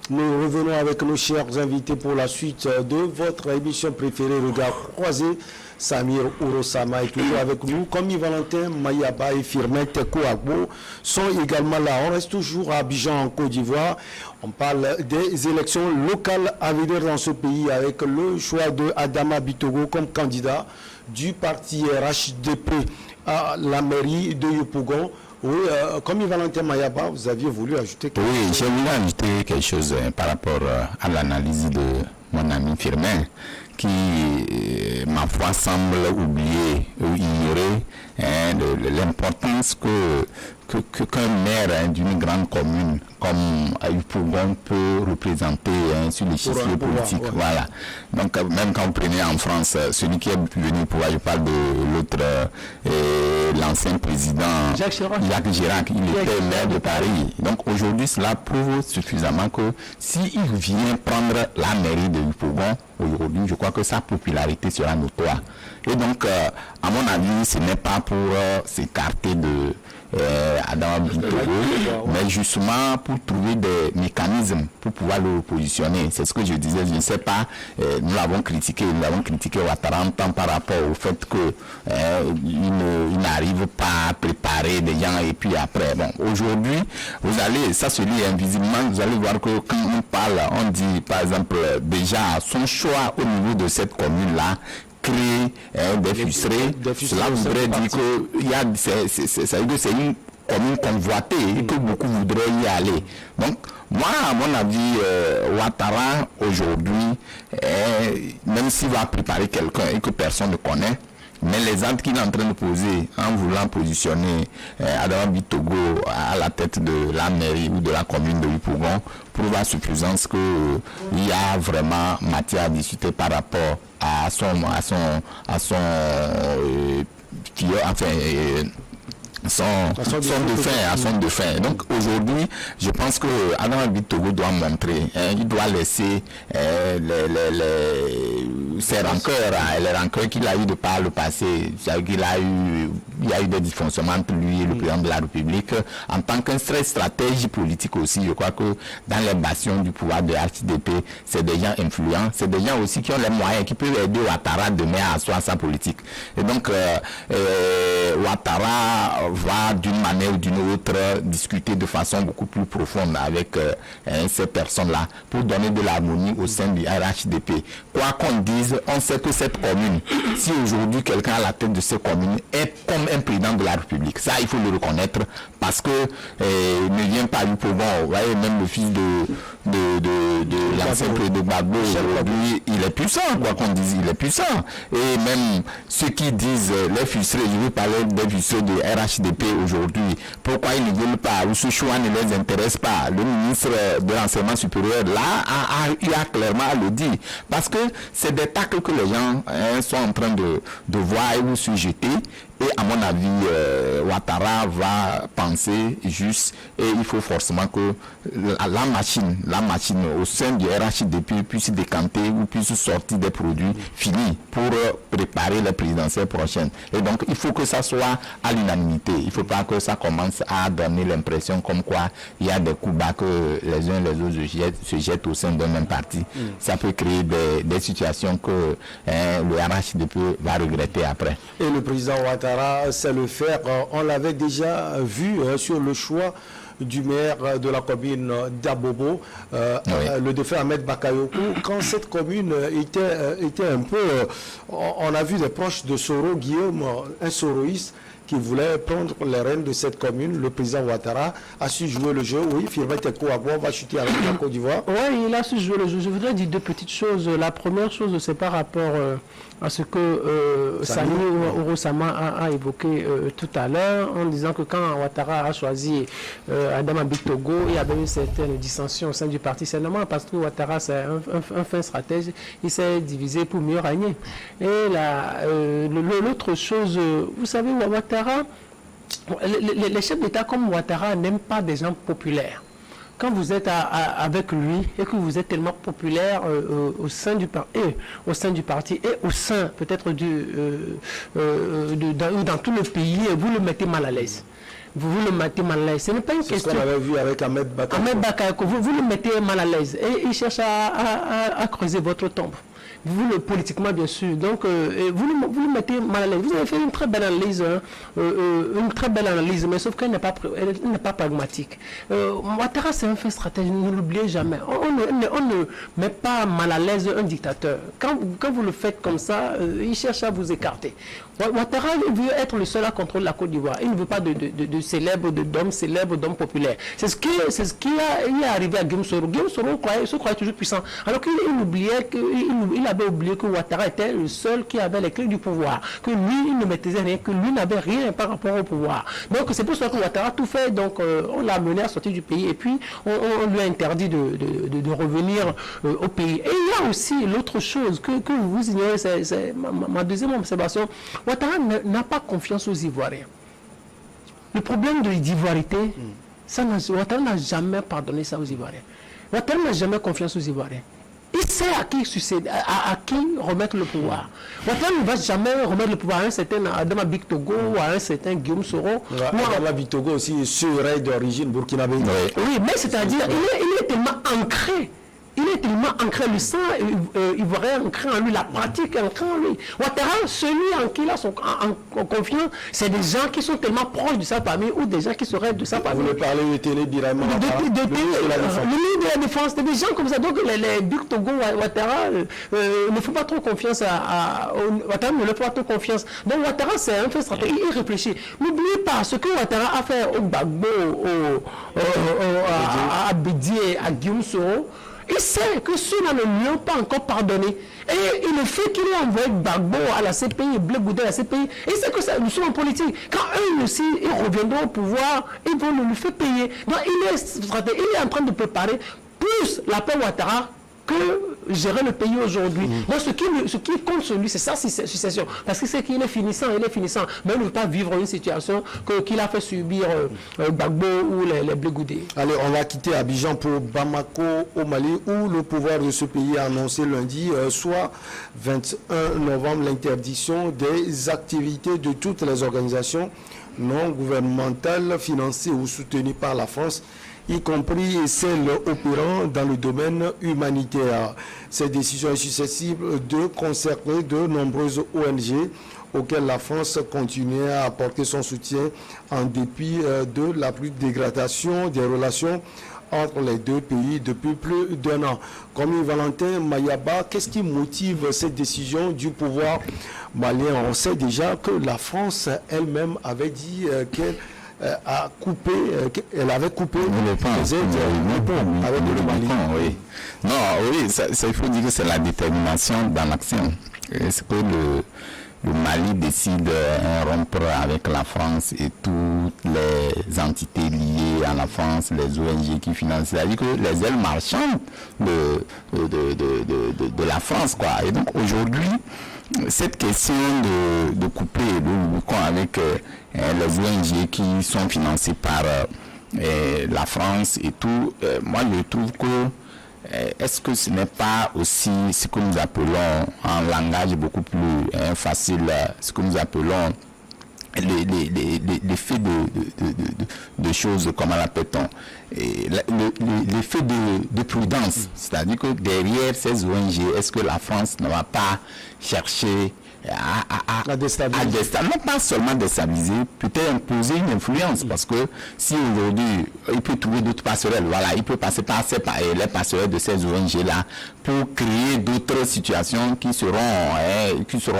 Nous revenons avec nos chers invités pour la suite de votre émission préférée, Regard croisé. Samir Ourosama est toujours avec nous, comme Valentin Mayaba et Firmin Teko Agbo sont également là. On reste toujours à Abidjan en Côte d'Ivoire. On parle des élections locales à venir dans ce pays avec le choix de Adama Bitogo comme candidat du parti RHDP à la mairie de Yopougon. Oui, comme Valentin Mayaba, vous aviez voulu ajouter quelque chose. Oui, j'ai voulu ajouter quelque chose par rapport à l'analyse de mon ami Firmin, qui, ma foi, semble oublier ou ignorer l'importance qu'un maire d'une grande commune comme Yopougon peut représenter sur l'échiquier politique. Ouais. Voilà. Donc, même quand vous prenez en France, celui qui est venu pour pouvoir, je parle de l'autre, l'ancien président Jacques Chirac, il était maire de Paris. Donc, aujourd'hui, cela prouve suffisamment que s'il vient prendre la mairie de Yopougon, aujourd'hui, je crois que sa popularité sera notoire. Et donc, à mon avis, ce n'est pas pour s'écarter de Adama Bitogo, mais justement pour trouver des mécanismes pour pouvoir le positionner. C'est ce que je disais, je ne sais pas, nous l'avons critiqué Ouattara en temps par rapport au fait que il n'arrive pas à préparer des gens et puis après. Bon, aujourd'hui, vous allez, ça se lit invisiblement, vous allez voir que quand on parle, on dit par exemple déjà son choix au niveau de cette commune-là, créer des fustrés, cela voudrait dire que c'est une commune convoitée et que beaucoup voudraient y aller. Donc, moi, à mon avis, Ouattara, aujourd'hui, même s'il va préparer quelqu'un et que personne ne connaît, mais les actes qu'il est en train de poser en voulant positionner Adama Bitogo à la tête de la mairie ou de la commune de Yopougon prouve à suffisance qu'il y a vraiment matière à discuter par rapport à son défunt. Donc aujourd'hui, je pense que Adama Bitogo doit montrer, il doit laisser ses rancœurs, les rancœurs qu'il a eu de par le passé. Il y a eu des dysfonctionnements entre lui et le président de la République. En tant qu'un stratège politique aussi, je crois que dans les bastions du pouvoir de HDP, c'est des gens influents, c'est des gens aussi qui ont les moyens, qui peuvent aider Ouattara demain à asseoir sa politique. Et donc, Ouattara va d'une manière ou d'une autre discuter de façon beaucoup plus profonde avec ces personnes-là pour donner de l'harmonie au sein du RHDP. Quoi qu'on dise, on sait que cette commune, si aujourd'hui quelqu'un à la tête de cette commune est comme un président de la République, ça il faut le reconnaître parce que ne vient pas du Yopougon, vous voyez, même le fils de l'ancien président de Gbagbo, aujourd'hui il est puissant, quoi qu'on dise, il est puissant. Et même ceux qui disent les frustrés, je veux parler des frustrés de RHDP aujourd'hui, pourquoi ils ne veulent pas, ou ce choix ne les intéresse pas. Le ministre de l'enseignement supérieur là a clairement à le dire, parce que c'est des tacles que les gens sont en train de voir et vous se jeter. Et à mon avis, Ouattara va penser juste, et il faut forcément que la machine au sein du RHDP puisse décanter ou puisse sortir des produits finis pour préparer les présidentielles prochaines. Et donc, il faut que ça soit à l'unanimité. Il ne faut pas que ça commence à donner l'impression comme quoi il y a des coups bas que les uns et les autres se jettent au sein d'un même parti. Ça peut créer des situations que le RHDP va regretter après. Et le président Ouattara c'est le faire. On l'avait déjà vu sur le choix du maire de la commune d'Abobo, le défunt Ahmed Bakayoko, quand cette commune était un peu... on a vu des proches de Soro, Guillaume, un soroïste, qui voulait prendre les rênes de cette commune. Le président Ouattara a su jouer le jeu. Oui, Firmin Teko Agbo va chuter avec la Côte d'Ivoire. Oui, il a su jouer le jeu. Je voudrais dire deux petites choses. La première chose, c'est par rapport à ce que Samir Ourosama a évoqué tout à l'heure, en disant que quand Ouattara a choisi Adama Bitogo, il y avait une certaine dissension au sein du parti. C'est normal parce que Ouattara, c'est un fin stratège. Il s'est divisé pour mieux régner. Et l'autre chose, vous savez, Ouattara, les chefs d'État comme Ouattara n'aiment pas des gens populaires. quand vous êtes avec lui et que vous êtes tellement populaire au sein du parti et au sein peut-être dans tout le pays, vous le mettez mal à l'aise. Vous le mettez mal à l'aise. Ce n'est pas une question. C'est ce qu'on avait vu avec Ahmed Bakayoko. Ahmed Bakayoko, vous le mettez mal à l'aise et il cherche à creuser votre tombe. Vous le politiquement bien sûr, donc vous le mettez mal à l'aise. Vous avez fait une très belle analyse, mais sauf qu'elle n'est pas pragmatique. Ouattara, c'est un fait stratégique, ne l'oubliez jamais. On ne met pas mal à l'aise un dictateur. Quand vous le faites comme ça, il cherche à vous écarter. Ouattara veut être le seul à contrôler la Côte d'Ivoire. Il ne veut pas d'hommes célèbres, d'hommes populaires. C'est ce qui est arrivé à Guillaume Soro. Guillaume Soro se croyait toujours puissant, alors qu'il avait oublié que Ouattara était le seul qui avait les clés du pouvoir, que lui, il ne maîtrisait rien, que lui n'avait rien par rapport au pouvoir. Donc c'est pour ça que Ouattara a tout fait. Donc on l'a mené à sortir du pays et puis on lui a interdit de revenir au pays. Et il y a aussi l'autre chose que vous ignorez, c'est ma deuxième observation. Ouattara n'a pas confiance aux Ivoiriens. Le problème de l'ivoirité, Ouattara n'a jamais pardonné ça aux Ivoiriens. Ouattara n'a jamais confiance aux Ivoiriens. Il sait à qui succéder, à qui remettre le pouvoir. Ouattara ne va jamais remettre le pouvoir à un certain Adama Bictogo ou à un certain Guillaume Soro. Adama Bictogo aussi serait d'origine burkinabé. Oui, mais c'est-à-dire, il est tellement ancré. Il est tellement ancré, le sang ivoirien ancré en lui, la pratique ancrée en lui. Ouattara, celui en qui il a en confiance, c'est des gens qui sont tellement proches de sa famille ou des gens qui seraient de sa famille. Vous voulez parler de Télé Birama, le ministre de la Défense, c'est des gens comme ça. Donc les Buk Togo, Ouattara, ne font pas trop confiance Ouattara ne leur fait pas trop confiance. Donc Ouattara, c'est un fait stratégique, il réfléchit. N'oubliez pas ce que Ouattara a fait au Gbagbo, à Bédié, à Guillaume Soro. Il sait que ceux-là ne lui ont pas encore pardonné. Et le fait qu'il ait envoyé Gbagbo à la CPI, Blé Goudé à la CPI, il sait que nous sommes en politique. Quand eux aussi, ils reviendront au pouvoir, ils vont nous faire payer. Donc il est en train de préparer plus la paix Ouattara que gérer le pays aujourd'hui. Donc ce qui compte sur lui, c'est sa succession. Parce que c'est qu'il est finissant, mais il ne veut pas vivre une situation qu'il a fait subir Gbagbo ou les Blé Goudé. Allez, on va quitter Abidjan pour Bamako au Mali, où le pouvoir de ce pays a annoncé lundi, soit 21 novembre, l'interdiction des activités de toutes les organisations non gouvernementales financées ou soutenues par la France, y compris celles opérant dans le domaine humanitaire. Cette décision est susceptible de concerner de nombreuses ONG auxquelles la France continue à apporter son soutien en dépit de la plus dégradation des relations entre les deux pays depuis plus d'un an. Comme Valentin Mayaba, qu'est-ce qui motive cette décision du pouvoir malien? On sait déjà que la France elle-même avait dit qu'elle elle avait coupé les aides avec le Mali. Oui. Non, oui, ça, il faut dire que c'est la détermination dans l'action. C'est que le Mali décide rompre avec la France et toutes les entités liées à la France, les ONG qui financent, c'est-à-dire que les ailes marchandes de la France, quoi. Et donc aujourd'hui, cette question de couper le Rubicon avec les ONG qui sont financées par la France et tout, moi je trouve que est-ce que ce n'est pas aussi ce que nous appelons en langage beaucoup plus facile, ce que nous appelons l'effet de choses, comment l'appelle-t-on, l'effet de prudence, c'est-à-dire que derrière ces ONG, est-ce que la France ne va pas chercher à déstabiliser, non pas seulement déstabiliser, peut-être imposer une influence, parce que si aujourd'hui il peut trouver d'autres passerelles, voilà, il peut passer par les passerelles de ces ONG là pour créer d'autres situations qui seront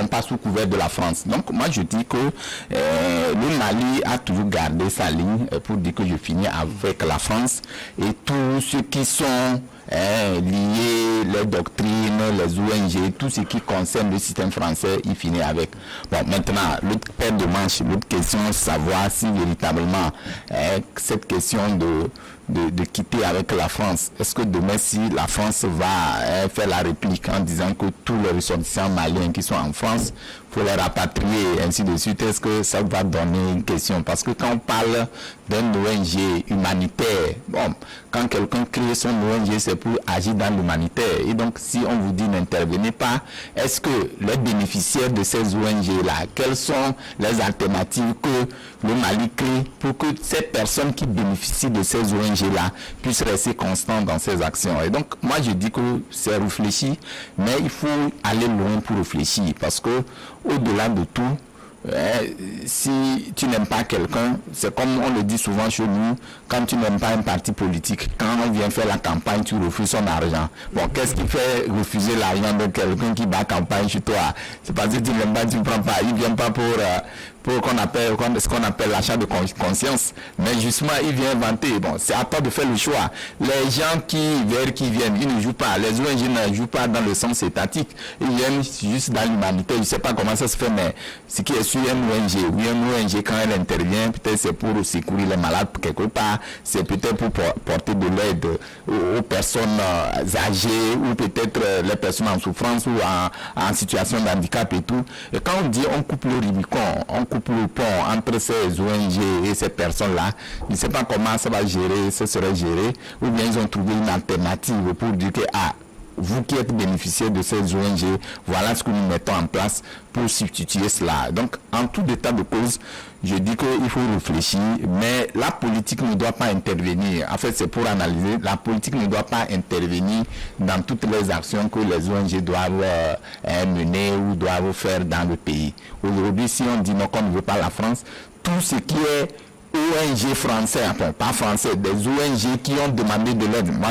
pas sous couvert de la France. Donc moi je dis que le Mali a toujours gardé sa ligne pour dire que je finis avec la France et tous ceux qui sont liés les doctrines, les ONG, tout ce qui concerne le système français, il finit avec. Bon, maintenant, l'autre paire de manches, l'autre question, savoir si véritablement cette question de quitter avec la France, est-ce que demain, si la France va faire la réplique en disant que tous les ressortissants maliens qui sont en France, faut les rapatrier, ainsi de suite, est-ce que ça va donner une question? Parce que quand on parle d'un ONG humanitaire, bon, quand quelqu'un crée son ONG, c'est pour agir dans l'humanitaire. Et donc, si on vous dit n'intervenez pas, est-ce que les bénéficiaires de ces ONG-là, quelles sont les alternatives que le Mali crée pour que ces personnes qui bénéficient de ces ONG-là puissent rester constantes dans ces actions? Et donc, moi, je dis que c'est réfléchi, mais il faut aller loin pour réfléchir, parce que au-delà de tout, si tu n'aimes pas quelqu'un, c'est comme on le dit souvent chez nous, quand tu n'aimes pas un parti politique, quand on vient faire la campagne, tu refuses son argent. Bon, qu'est-ce qui fait refuser l'argent de quelqu'un qui bat campagne chez toi? C'est parce que tu n'aimes pas, tu ne prends pas. Il ne vient pas pour ce qu'on appelle l'achat de conscience, mais justement il vient inventer. Bon, c'est à toi de faire le choix. Les gens qui viennent, ils ne jouent pas. Les ONG ne jouent pas dans le sens étatique, ils viennent juste dans l'humanité. Je ne sais pas comment ça se fait, mais ce qui est sur une ONG, oui, une ONG quand elle intervient, peut-être c'est pour secourir les malades quelque part, c'est peut-être pour porter de l'aide aux personnes âgées, ou peut-être les personnes en souffrance ou en situation de handicap et tout. Et quand on dit on coupe le Rubicon, on coupe le pont entre ces ONG et ces personnes-là, je ne sais pas comment ça va gérer, ça serait géré, ou bien ils ont trouvé une alternative pour dire que vous qui êtes bénéficiaires de ces ONG, voilà ce que nous mettons en place pour substituer cela. Donc, en tout état de cause, je dis qu'il faut réfléchir, mais la politique ne doit pas intervenir. En fait, c'est pour analyser. La politique ne doit pas intervenir dans toutes les actions que les ONG doivent mener ou doivent faire dans le pays. Aujourd'hui, si on dit non, qu'on ne veut pas la France, tout ce qui est ONG français, enfin pas français, des ONG qui ont demandé de l'aide. Moi,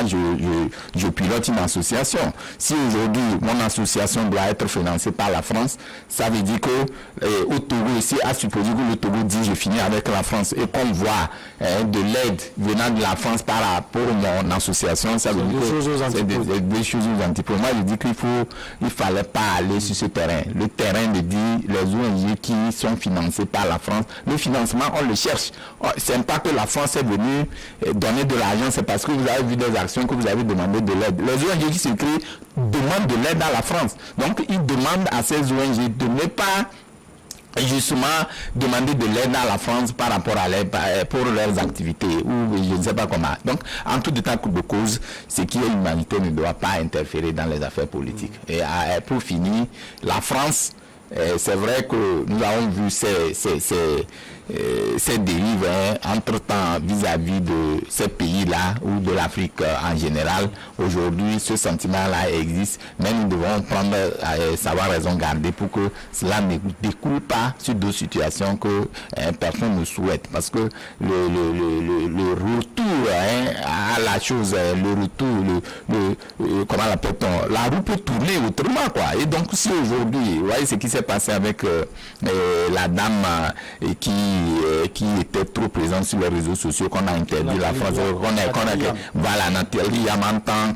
je pilote une association. Si aujourd'hui, mon association doit être financée par la France, ça veut dire que au Togo, ici, à supposer que le Togo dit je finis avec la France et qu'on voit de l'aide venant de la France par rapport à mon association, ça veut dire que c'est des choses aux antipodes. Moi, je dis il fallait pas aller sur ce terrain. Le terrain de dire les ONG qui sont financées par la France, le financement, on le cherche. C'est pas que la France est venue donner de l'argent, c'est parce que vous avez vu des actions que vous avez demandé de l'aide. Les ONG qui se créent demandent de l'aide à la France. Donc, ils demandent à ces ONG de ne pas justement demander de l'aide à la France par rapport à pour leurs activités, ou je ne sais pas comment. Donc, en tout état de cause, ce qui est humanité ne doit pas interférer dans les affaires politiques. Et pour finir, la France, c'est vrai que nous avons vu ces dérives entre-temps vis-à-vis de ces pays-là ou de l'Afrique en général. Aujourd'hui, ce sentiment-là existe, mais nous devons savoir raison garder pour que cela ne découle pas sur d'autres situations que personne ne souhaite. Parce que le retour à la chose, le retour, comment l'appelle-t-on, la roue peut tourner autrement, quoi. Et donc, si aujourd'hui, vous voyez ce qui s'est passé avec la dame qui était trop présente sur les réseaux sociaux, qu'on a interdit la France, voilà, Nathalie Yamantan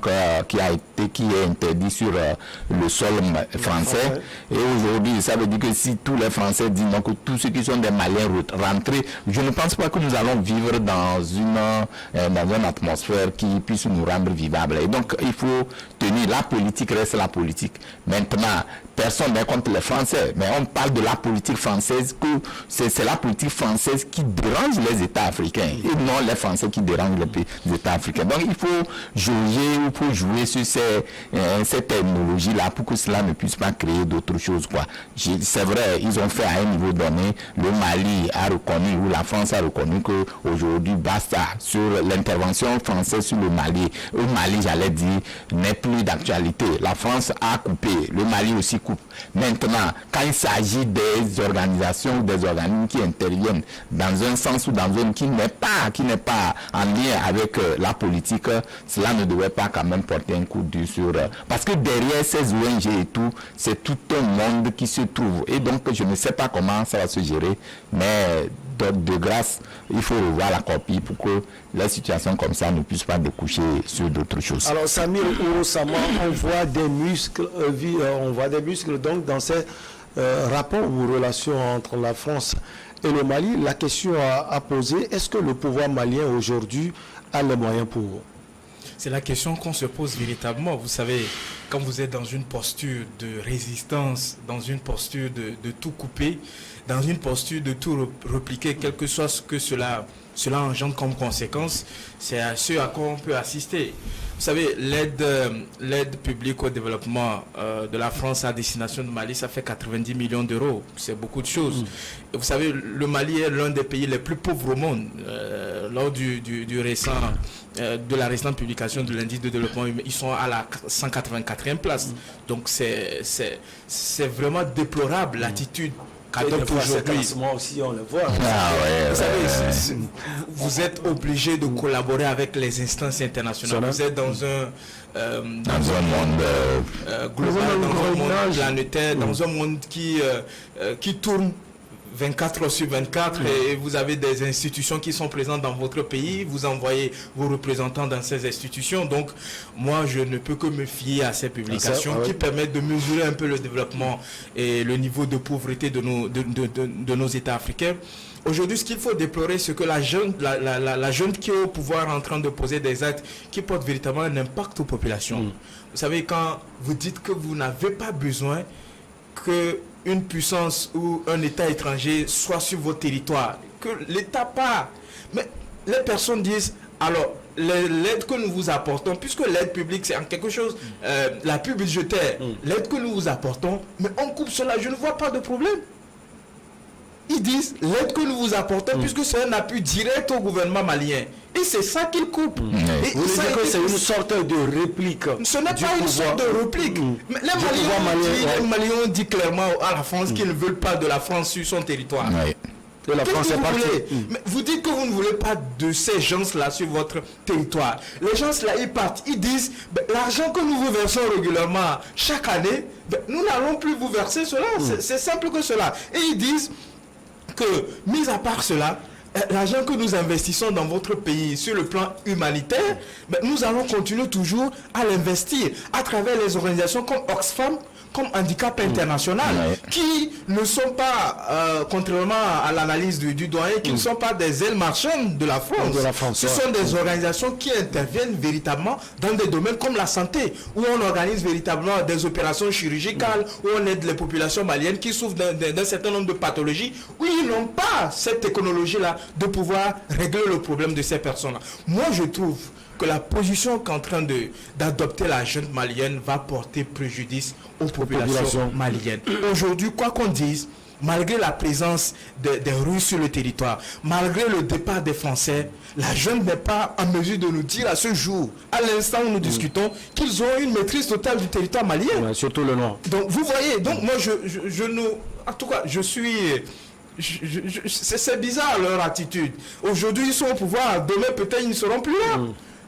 qui est interdit sur le sol français. Et aujourd'hui, ça veut dire que si tous les Français disent donc tous ceux qui sont des Maliens rentrés, je ne pense pas que nous allons vivre dans une atmosphère qui puisse nous rendre vivables. Et donc, il faut tenir, la politique reste la politique. Maintenant, personne n'est contre les Français, mais on parle de la politique française, que c'est la politique française qui dérange les États africains, et non les Français qui dérangent les États africains. Donc il faut jouer sur cette technologie-là pour que cela ne puisse pas créer d'autres choses, quoi. C'est vrai, ils ont fait à un niveau donné, le Mali a reconnu, ou la France a reconnu qu'aujourd'hui, basta, sur l'intervention française sur le Mali. Au Mali, j'allais dire, n'est plus d'actualité. La France a coupé, le Mali aussi coupe. Maintenant, quand il s'agit des organisations ou des organismes qui interviennent interviennent dans un sens ou dans un qui n'est pas en lien avec la politique, cela ne devrait pas quand même porter un coup dur sur... parce que derrière ces ONG et tout, c'est tout un monde qui se trouve. Et donc, je ne sais pas comment ça va se gérer, mais de grâce, il faut revoir la copie pour que la situation comme ça ne puisse pas découcher sur d'autres choses. Alors, Samir Ouro-Sama, on voit des muscles, donc dans ces rapports ou relations entre la France et le Mali. La question à poser, est-ce que le pouvoir malien aujourd'hui a les moyens pour... C'est la question qu'on se pose véritablement. Vous savez, quand vous êtes dans une posture de résistance, dans une posture de tout couper, dans une posture de tout repliquer, quel que soit ce que cela engendre comme conséquence, c'est à ce à quoi on peut assister. Vous savez, l'aide publique au développement de la France à destination de Mali, ça fait 90 millions d'euros. C'est beaucoup de choses. Et vous savez, le Mali est l'un des pays les plus pauvres au monde. Lors de la récente publication de l'indice de développement humain, ils sont à la 184e place. Donc c'est vraiment déplorable l'attitude. Moi aussi, on le voit. Vous savez, vous êtes obligé de collaborer avec les instances internationales. Vous êtes dans un monde global, dans un monde planétaire, dans un monde qui tourne 24 heures sur 24 et vous avez des institutions qui sont présentes dans votre pays, vous envoyez vos représentants dans ces institutions. Donc, moi, je ne peux que me fier à ces publications qui permettent de mesurer un peu le développement et le niveau de pauvreté de nos États africains. Aujourd'hui, ce qu'il faut déplorer, c'est que la junte qui est au pouvoir est en train de poser des actes qui portent véritablement un impact aux populations. Vous savez, quand vous dites que vous n'avez pas besoin que une puissance ou un État étranger soit sur votre territoire, que l'État part. Mais les personnes disent, alors, l'aide que nous vous apportons, puisque l'aide publique c'est en quelque chose, l'appui budgétaire, l'aide que nous vous apportons, mais on coupe cela, je ne vois pas de problème. Ils disent, l'aide que nous vous apportons, puisque c'est un appui direct au gouvernement malien. Et c'est ça qu'ils coupent. Et vous dites que c'est une sorte de réplique. Ce n'est pas une sorte de réplique. Mais les Maliens ont dit clairement à la France qu'ils ne veulent pas de la France sur son territoire. Et la France est partie. Mais vous dites que vous ne voulez pas de ces gens-là sur votre territoire. Les gens-là, ils partent. Ils disent, l'argent que nous vous versons régulièrement chaque année, nous n'allons plus vous verser cela. C'est simple que cela. Et ils disent que, mis à part cela, l'argent que nous investissons dans votre pays sur le plan humanitaire, nous allons continuer toujours à l'investir à travers les organisations comme Oxfam, comme Handicap International, qui ne sont pas, contrairement à l'analyse du doyen, qui ne sont pas des ailes marchandes de la France. Ce sont des organisations qui interviennent véritablement dans des domaines comme la santé, où on organise véritablement des opérations chirurgicales, où on aide les populations maliennes qui souffrent d'un certain nombre de pathologies, où ils n'ont pas cette technologie-là de pouvoir régler le problème de ces personnes-là. Moi, je trouve que la position qu'est en train d'adopter la junte malienne va porter préjudice aux populations maliennes. Aujourd'hui, quoi qu'on dise, malgré la présence des Russes sur le territoire, malgré le départ des Français, la junte n'est pas en mesure de nous dire à ce jour, à l'instant où nous discutons, qu'ils ont une maîtrise totale du territoire malien. Surtout le nord. Donc, vous voyez, donc moi, en tout cas, je suis... c'est bizarre leur attitude. Aujourd'hui, ils sont au pouvoir, demain, peut-être, ils ne seront plus là.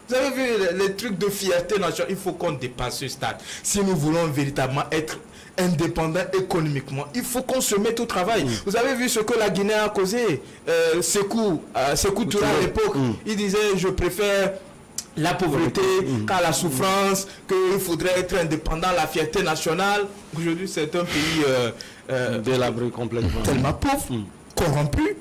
Vous avez vu les trucs de fierté nationale. Il faut qu'on dépasse ce stade. Si nous voulons véritablement être indépendants économiquement, il faut qu'on se mette au travail. Vous avez vu ce que la Guinée a causé. Sékou Touré à l'époque, il disait je préfère la pauvreté qu'à la souffrance, qu'il faudrait être indépendant, la fierté nationale. Aujourd'hui, c'est un pays délabré complètement, tellement pauvre, corrompu,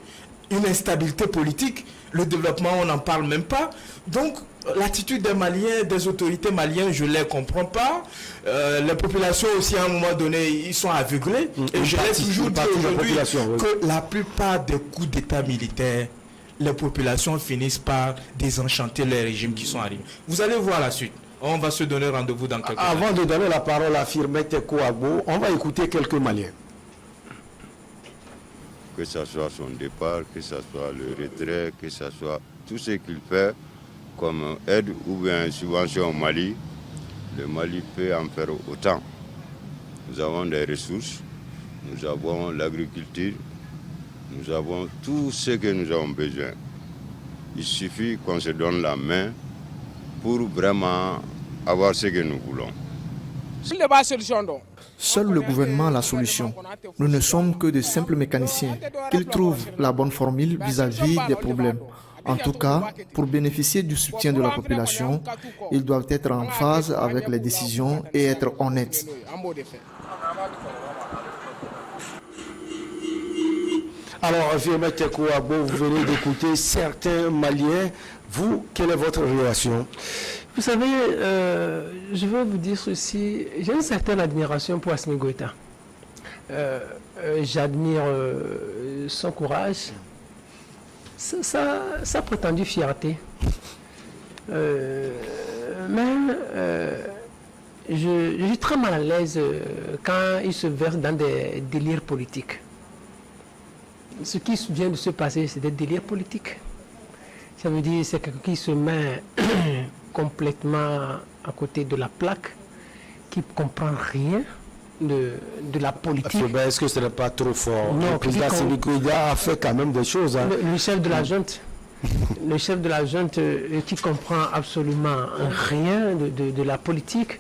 une instabilité politique. Le développement, on n'en parle même pas. Donc, l'attitude des Maliens, des autorités maliennes, je ne les comprends pas. Les populations aussi, à un moment donné, ils sont aveuglés. Et je l'ai toujours dit aujourd'hui que la plupart des coups d'État militaires, les populations finissent par désenchanter les régimes qui sont arrivés. Vous allez voir la suite. On va se donner rendez-vous dans quelques Avant années. De donner la parole à Firmin Tekou Agbo, on va écouter quelques Maliens. Que ce soit son départ, que ce soit le retrait, que ce soit tout ce qu'il fait comme aide ou bien subvention au Mali, le Mali peut en faire autant. Nous avons des ressources, nous avons l'agriculture, Nous avons tout ce que nous avons besoin. Il suffit qu'on se donne la main pour vraiment avoir ce que nous voulons. Seul le gouvernement a la solution. Nous ne sommes que de simples mécaniciens. Qu'ils trouvent la bonne formule vis-à-vis des problèmes. En tout cas, pour bénéficier du soutien de la population, ils doivent être en phase avec les décisions et être honnêtes. Alors, Firmin Tekou Agbo, vous venez d'écouter certains Maliens. Vous, quelle est votre réaction? Vous savez, je vais vous dire ceci. J'ai une certaine admiration pour Assimi Goïta. J'admire son courage, sa prétendue fierté. Mais je suis très mal à l'aise quand il se verse dans des délires politiques. Ce qui vient de se passer, c'est des délires politiques. Ça veut dire que c'est quelqu'un qui se met complètement à côté de la plaque, qui ne comprend rien de la politique. Est-ce que ce n'est pas trop fort? Non, le président Assimi Goïta a fait quand même des choses. Hein. Le chef de la junte, le chef de la junte qui comprend absolument rien de la politique,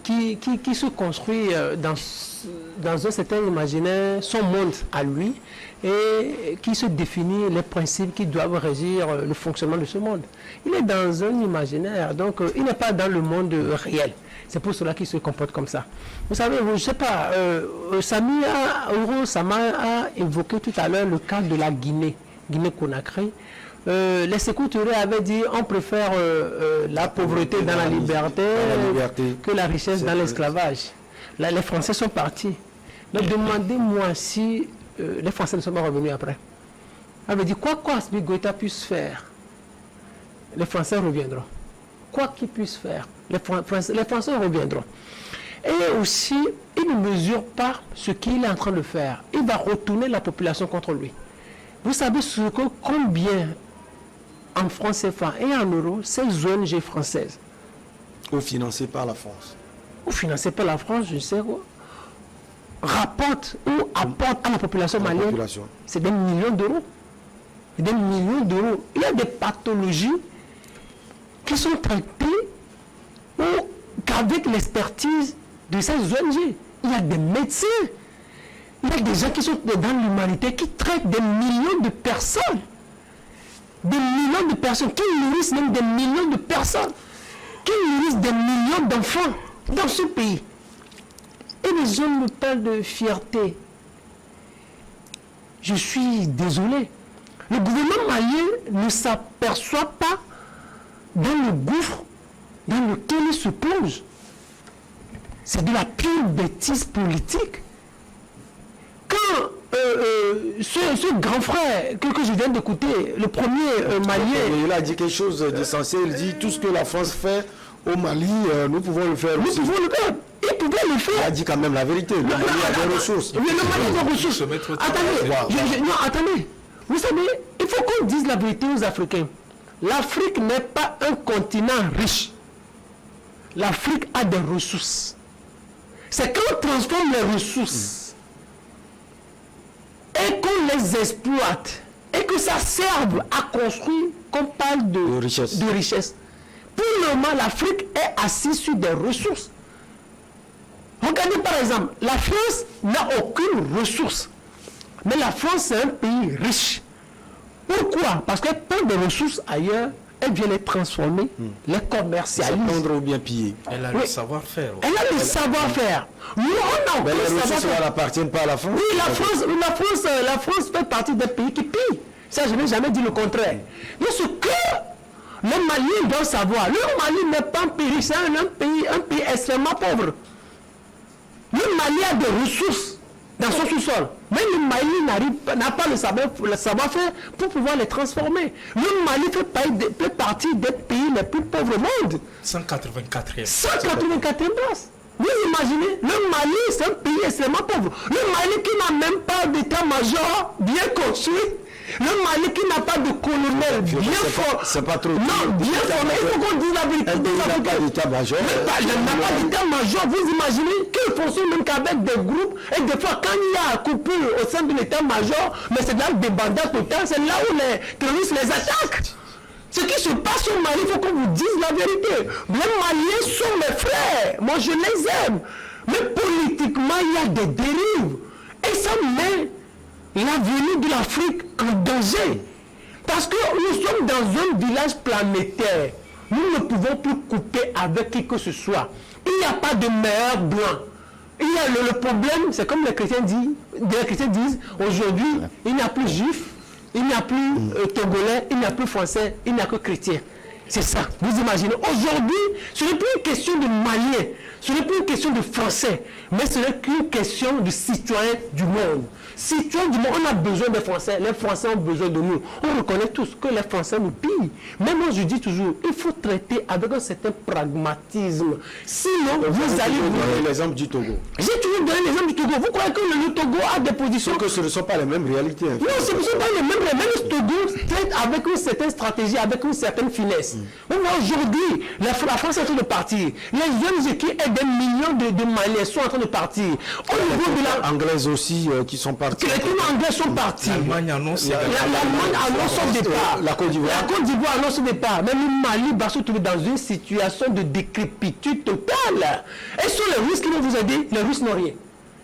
qui se construit dans un certain imaginaire, son monde à lui, et qui se définit les principes qui doivent régir le fonctionnement de ce monde. Il est dans un imaginaire, donc il n'est pas dans le monde réel. C'est pour cela qu'il se comporte comme ça. Vous savez, je ne sais pas, Ouro Sama a évoqué tout à l'heure le cas de la Guinée-Conakry. Les Sékou Touré avaient dit on préfère la pauvreté dans la liberté que la richesse dans l'esclavage. Là, les Français sont partis. Mais demandez-moi si les Français ne sont pas revenus après. On avait dit quoi Assimi Goïta puisse faire, les Français reviendront. Quoi qu'il puisse faire, les Français reviendront. Et aussi, il ne mesure pas ce qu'il est en train de faire. Il va retourner la population contre lui. Vous savez combien en francs CFA et en euros, ces ONG françaises, ou financées par la France, ou financées par la France, je sais quoi, rapportent ou apportent à la population malienne, c'est des millions d'euros. Des millions d'euros. Il y a des pathologies qui sont traitées qu'avec l'expertise de ces ONG. Il y a des médecins, il y a des gens qui sont dans l'humanité qui traitent des millions de personnes. Des millions de personnes, qui nourrissent même des millions de personnes, qui nourrissent des millions d'enfants dans ce pays. Et les gens me parlent de fierté. Je suis désolé. Le gouvernement malien ne s'aperçoit pas dans le gouffre dans lequel il se plonge. C'est de la pure bêtise politique. Quand ce grand frère que je viens d'écouter, le premier malien... Il a dit quelque chose d'essentiel. Il dit tout ce que la France fait au Mali, nous pouvons le faire aussi. Nous pouvons le faire. Il pouvait le faire. Il a dit quand même la vérité. Le Mali a des ressources. Oui, le Mali a des ressources. Attendez. Vous savez, il faut qu'on dise la vérité aux Africains. L'Afrique n'est pas un continent riche. L'Afrique a des ressources. C'est quand on transforme les ressources et qu'on les exploite et que ça serve à construire, qu'on parle de richesse. Pour le moment, l'Afrique est assise sur des ressources. Regardez par exemple, la France n'a aucune ressource. Mais la France, c'est un pays riche. Pourquoi? Parce qu'elle prend des ressources ailleurs, elle vient les transformer, les commercialiser. Prendre ou bien piller. Elle a le savoir-faire. Elle a le savoir-faire. Nous, on a mais les ressources n'appartiennent pas à la France. Oui, la France fait partie des pays qui pillent. Ça, je n'ai jamais dit le contraire. Mais ce que les Maliens doivent savoir, le Mali n'est pas un pays riche, c'est un pays extrêmement pauvre. Le Mali a des ressources dans son sous-sol. Mais le Mali n'a pas le savoir-faire pour pouvoir les transformer. Le Mali fait partie des pays les plus pauvres au monde. 184e. 184e place. Vous imaginez, le Mali, c'est un pays extrêmement pauvre. Le Mali qui n'a même pas d'état-major bien construit. Le Mali qui n'a pas de colonel bien fort. C'est pas trop. Non, bien formé. Il faut qu'on dise la vérité. Il n'a pas d'état-major. Il n'a pas d'état-major. Vous imaginez qu'il fonctionne même qu'avec des groupes. Et des fois, quand il y a un coupure au sein de l'état-major, mais c'est là le débandage total. C'est là où les terroristes les attaquent. Ce qui se passe au Mali, il faut qu'on vous dise la vérité. Les Maliens sont mes frères. Moi, je les aime. Mais politiquement, il y a des dérives. Et ça met l'avenir de l'Afrique en danger. Parce que nous sommes dans un village planétaire. Nous ne pouvons plus couper avec qui que ce soit. Il n'y a pas de meilleur blanc. Il y a le problème, c'est comme les chrétiens disent, aujourd'hui, il n'y a plus juif, il n'y a plus togolais, il n'y a plus français, il n'y a que chrétien. C'est ça. Vous imaginez, aujourd'hui, ce n'est plus une question de Maliens, ce n'est plus une question de Français, mais ce n'est qu'une question de citoyens du monde. Citoyens du monde, on a besoin des Français, les Français ont besoin de nous. On reconnaît tous que les Français nous pillent. Mais moi, je dis toujours, il faut traiter avec un certain pragmatisme. Sinon, vous allez... donner l'exemple du Togo. J'ai toujours donné l'exemple du Togo. Vous croyez que le Togo a des positions... Que ce ne sont pas les mêmes réalités. Non, ce ne sont pas les mêmes. Le Togo traite avec une certaine stratégie, avec une certaine finesse. Aujourd'hui, la France est en train de partir. Les jeunes qui aident des millions de Maliens sont en train de partir. Au niveau de la... Anglaises aussi qui sont partis. Les pays anglais sont partis. L'Allemagne annonce son départ. La Côte d'Ivoire annonce son départ. Même le Mali va se trouver dans une situation de décrépitude totale. Et sur les Russes qui vont vous aider, les Russes n'ont rien.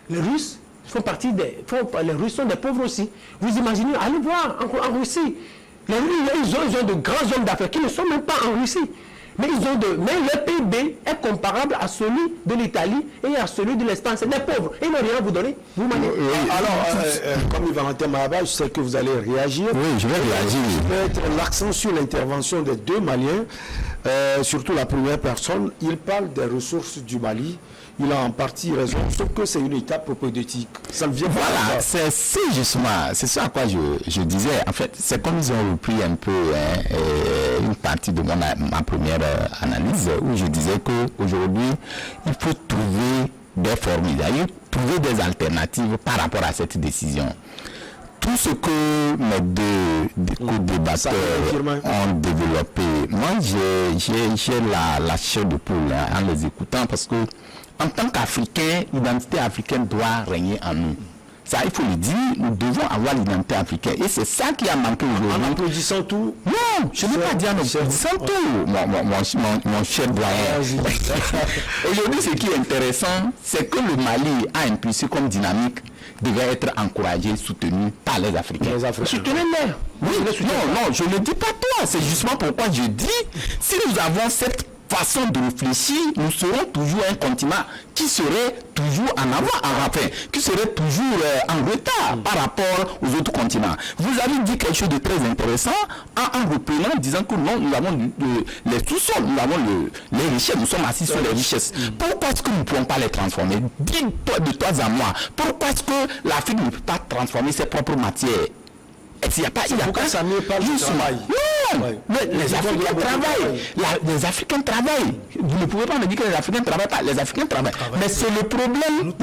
Les Russes font partie des... les Russes sont des pauvres aussi. Vous imaginez, allez voir en Russie. Les Russes, ils ont de grands hommes d'affaires qui ne sont même pas en Russie. Mais le PIB est comparable à celui de l'Italie et à celui de l'Espagne. C'est des pauvres. Ils n'ont rien à vous donner. Vous alors, comme Valentin Mahaba, je sais que vous allez réagir. Oui, je vais réagir. Je vais mettre l'accent sur l'intervention des deux Maliens. Surtout la première personne. Il parle des ressources du Mali. Il a en partie raison, sauf que c'est une étape propédeutique. Ça ne vient pas. Voilà, c'est justement, c'est ça à quoi je disais. En fait, c'est comme ils ont repris un peu une partie de ma première analyse où je disais qu'aujourd'hui, il faut trouver des formules, trouver des alternatives par rapport à cette décision. Tout ce que mes deux co-débatteurs ont développé, moi j'ai la chair de poule en les écoutant parce que en tant qu'Africains, l'identité africaine doit régner en nous. Ça, il faut le dire, nous devons avoir l'identité africaine. Et c'est ça qui a manqué aujourd'hui. En applaudissant tout? Non, je n'ai pas dit en applaudissant tout, mon cher doyen. Aujourd'hui, ce qui est intéressant, c'est que le Mali a impulsé comme dynamique devait être encouragé, soutenu par les Africains. Soutenez-les. Oui, non, je ne dis pas toi. C'est justement pourquoi je dis, si nous avons cette façon de réfléchir, nous serons toujours un continent qui serait toujours en avant, qui serait toujours en retard par rapport aux autres continents. Vous avez dit quelque chose de très intéressant en reprenant, disant que non, nous avons les sous-sols, nous avons les richesses, nous sommes assis sur les richesses. Pourquoi est-ce que nous ne pouvons pas les transformer? Dis-toi de toi à moi, pourquoi est-ce que l'Afrique ne peut pas transformer ses propres matières? Il n'y a pas... Pourquoi ça ne parle du travail? Non, mais les Africains travaillent. Les Africains travaillent. Vous ne pouvez pas me dire que les Africains ne travaillent pas. Les Africains travaillent. Mais c'est le problème.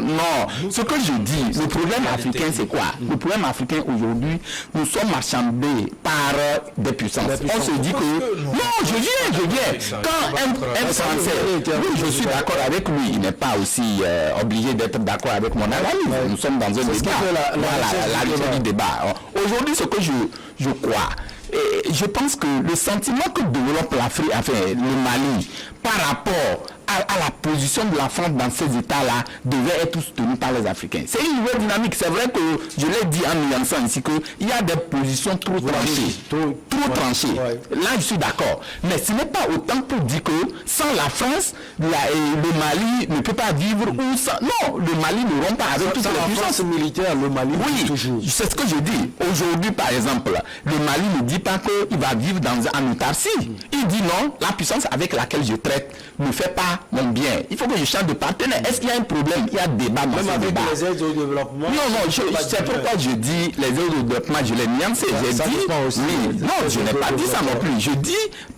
Non. Ce que je dis, le problème africain, c'est quoi? Le problème africain aujourd'hui, nous sommes marchandés par des puissances. On se dit que... Non, je viens. Quand un Français... Oui, je suis d'accord avec lui. Il n'est pas aussi obligé d'être d'accord avec mon analyse. Nous sommes dans un débat. Voilà, la richesse du débat. Aujourd'hui, ce que je crois, et je pense que le sentiment que développe l'Afrique, le Mali, par rapport à la position de la France dans ces États-là, devait être soutenu par les Africains. C'est une nouvelle dynamique. C'est vrai que, je l'ai dit en nuançant ici, qu'il y a des positions trop tranchées. Trop tranchées. Là, je suis d'accord. Mais ce n'est pas autant pour dire que sans la France, le Mali ne peut pas vivre ou sans... Non, le Mali ne rompt pas avec toutes les puissances militaires. Le Mali, oui, c'est ce que je dis. Aujourd'hui, par exemple, le Mali ne dit pas qu'il va vivre en autarcie. Il dit non, la puissance avec laquelle je traite ne fait pas mon bien. Il faut que je change de partenaire. Est-ce qu'il y a un problème? Il y a débat dans même ce avec débat. Les aides au développement. Non, c'est pourquoi je dis les aides au développement, je l'ai nuancé. J'ai dit, oui, non, je n'ai pas dit ça non plus. Je dis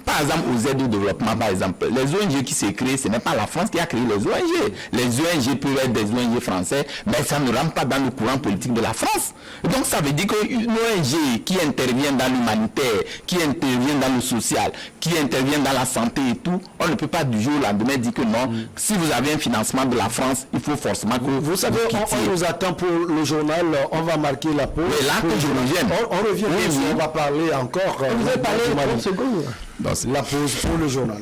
Par exemple, aux aides au développement, par exemple, les ONG qui s'est créées, ce n'est pas la France qui a créé les ONG. Les ONG peuvent être des ONG français, mais ça ne rentre pas dans le courant politique de la France. Donc ça veut dire qu'une ONG qui intervient dans l'humanitaire, qui intervient dans le social, qui intervient dans la santé et tout, on ne peut pas du jour au lendemain dire que non, si vous avez un financement de la France, il faut forcément que vous savez, on nous attend pour le journal, on va marquer la pause. Mais là que je revienne. On revient, oui. On va parler encore. Vous avez parlé 30 secondes. La pause pour le journal.